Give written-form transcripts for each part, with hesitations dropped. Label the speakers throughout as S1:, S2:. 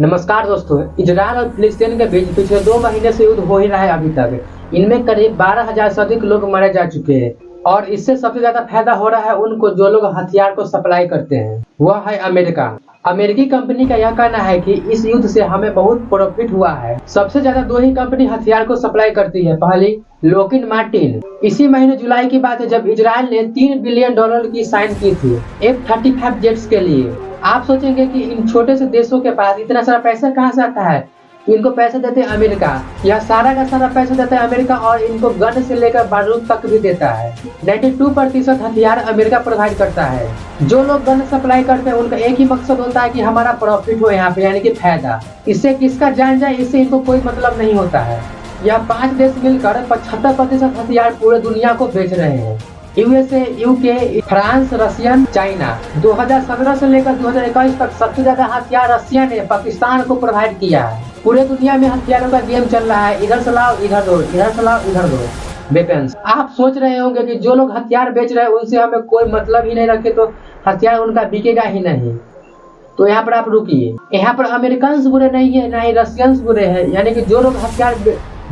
S1: नमस्कार दोस्तों, इजरायल और फिलिस्तीन के बीच पिछले 2 महीने से युद्ध हो ही रहा है अभी तक। इनमें करीब 12,000 से अधिक लोग मारे जा चुके हैं और इससे सबसे ज्यादा फायदा हो रहा है उनको जो लोग हथियार को सप्लाई करते हैं, वह है अमेरिका। अमेरिकी कंपनी का यह कहना है कि इस युद्ध से हमें बहुत प्रॉफिट हुआ है। सबसे ज्यादा 2 ही कंपनी हथियार को सप्लाई करती है। पहली लॉकहीड मार्टिन। इसी महीने जुलाई की बात है जब इजरायल ने $3 बिलियन की साइन की थी F-35 जेट्स के लिए। आप सोचेंगे कि इन छोटे से देशों के पास इतना सारा पैसा कहाँ से आता है। इनको पैसा देते हैं अमेरिका। यह सारा का सारा पैसा देता है अमेरिका और इनको गन से लेकर बारूद तक भी देता है। 92% हथियार अमेरिका प्रोवाइड करता है। जो लोग गन सप्लाई करते हैं उनका एक ही मकसद होता है कि हमारा प्रॉफिट हो यहाँ पे, यानी कि फायदा। इससे किसका जान जाए इससे इनको कोई मतलब नहीं होता है। यह 5 देश मिलकर 75% हथियार पूरे दुनिया को बेच रहे हैं। USA, UK, France, Russian, China. 2017 से लेकर 2021 तक सबसे ज्यादा हथियार रशिया ने पाकिस्तान को प्रोवाइड किया है। पूरे दुनिया में हथियारों का गेम चल रहा है, इधर चलाओ इधर दो, इधर चलाओ इधर दो। वेपन्स। आप सोच रहे होंगे कि जो लोग हथियार बेच रहे हैं उनसे हमें कोई मतलब ही नहीं रखे तो हथियार उनका बिकेगा ही नहीं। तो यहाँ पर आप रुकिए। यहाँ पर अमेरिकन बुरे नहीं है, ना ही रशियंस बुरे हैं, यानी कि जो लोग हथियार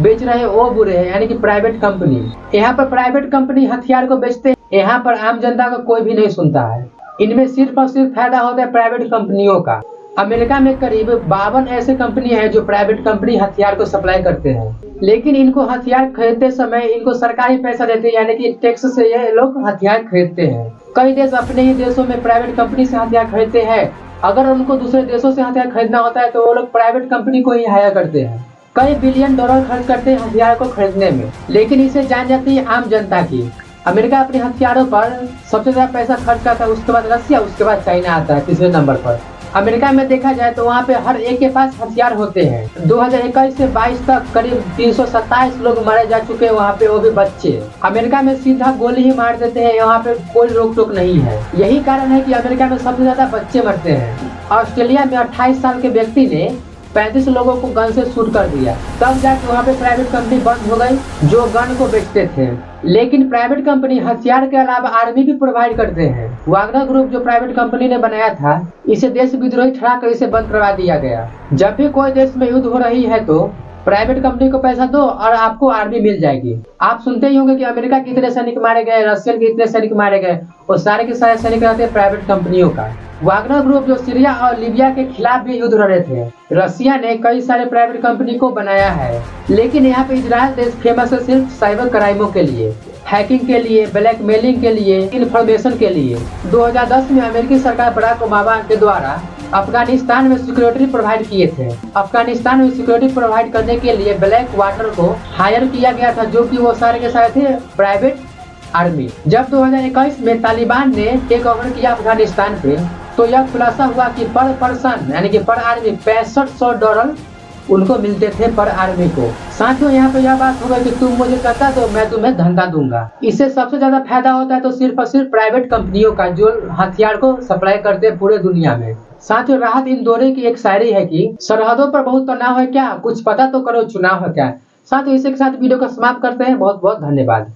S1: बेच रहे हैं वो बुरे हैं, यानी कि प्राइवेट कंपनी। यहाँ पर प्राइवेट कंपनी हथियार को बेचते हैं, यहाँ पर आम जनता का कोई भी नहीं सुनता है। इनमें सिर्फ और सिर्फ फायदा होता है प्राइवेट कंपनियों का। अमेरिका में करीब 52 ऐसे कंपनी है जो प्राइवेट कंपनी हथियार को सप्लाई करते हैं, लेकिन इनको हथियार खरीदते समय इनको सरकारी पैसा देते हैं, यानी कि टैक्स से ये लोग हथियार खरीदते हैं। कई देश अपने ही देशों में प्राइवेट कंपनी से हथियार खरीदते हैं। अगर उनको दूसरे देशों से हथियार खरीदना होता है तो वो लोग प्राइवेट कंपनी को ही हायर करते हैं। कई बिलियन डॉलर खर्च करते हैं हथियार को खरीदने में, लेकिन इसे जान जाती है आम जनता की। अमेरिका अपने हथियारों पर सबसे ज्यादा पैसा खर्च करता है, उसके बाद रशिया, उसके बाद चाइना आता है तीसरे नंबर पर। अमेरिका में देखा जाए तो वहाँ पे हर एक के पास हथियार होते हैं। 2021 से 22 तक करीब 327 लोग मारे जा चुके हैं वहाँ पे, वो भी बच्चे। अमेरिका में सीधा गोली ही मार देते हैं, यहाँ पे कोई रोक टोक नहीं है। यही कारण है कि अमेरिका में सबसे ज्यादा बच्चे मरते हैं। ऑस्ट्रेलिया में 28 साल के व्यक्ति ने 35 लोगों को गन से शूट कर दिया, तब जाके वहाँ पे प्राइवेट कंपनी बंद हो गई जो गन को बेचते थे। लेकिन प्राइवेट कंपनी हथियार के अलावा आर्मी भी प्रोवाइड करते हैं। वागनर ग्रुप जो प्राइवेट कंपनी ने बनाया था, इसे देश विद्रोही ठहराकर इसे बंद करवा दिया गया। जब भी कोई देश में युद्ध हो रही है तो प्राइवेट कंपनी को पैसा दो और आपको आर्मी मिल जाएगी। आप सुनते ही होंगे कि अमेरिका के इतने सैनिक मारे गए, रशियन के इतने सैनिक मारे गए, और सारे के सारे सैनिक रहते हैं प्राइवेट कंपनियों का। वागनर ग्रुप जो सीरिया और लीबिया के खिलाफ भी युद्ध लड़े थे, रशिया ने कई सारे प्राइवेट कंपनी को बनाया है। लेकिन यहाँ पे इजरायल देश फेमस है सिर्फ साइबर क्राइमों के लिए, हैकिंग के लिए, ब्लैकमेलिंग के लिए, इन्फॉर्मेशन के लिए। 2010 में अमेरिकी सरकार बराक ओबामा के द्वारा अफगानिस्तान में सिक्योरिटी प्रोवाइड किए थे। अफगानिस्तान में सिक्योरिटी प्रोवाइड करने के लिए ब्लैक वाटर को हायर किया गया था, जो कि वो सारे के सारे थे प्राइवेट आर्मी। जब 2021 में तालिबान ने टेक ओवर किया अफगानिस्तान पे, तो यह खुलासा हुआ कि पर पर्सन यानी कि पर आर्मी $6500 उनको मिलते थे पर आर्मी को। साथियों, यहाँ पे यह बात होगा कि तुम मुझे धंधा दो, मैं तुम्हें धंधा दूंगा। इससे सबसे ज्यादा फायदा होता है तो सिर्फ और सिर्फ प्राइवेट कंपनियों का, जो हथियार को सप्लाई करते हैं पूरे दुनिया में। साथियों, राहत इंदौरी की एक शायरी है कि सरहदों पर बहुत तनाव है क्या, कुछ पता तो करो चुनाव है क्या। साथियों, इसी के साथ वीडियो को समाप्त करते हैं। बहुत बहुत धन्यवाद।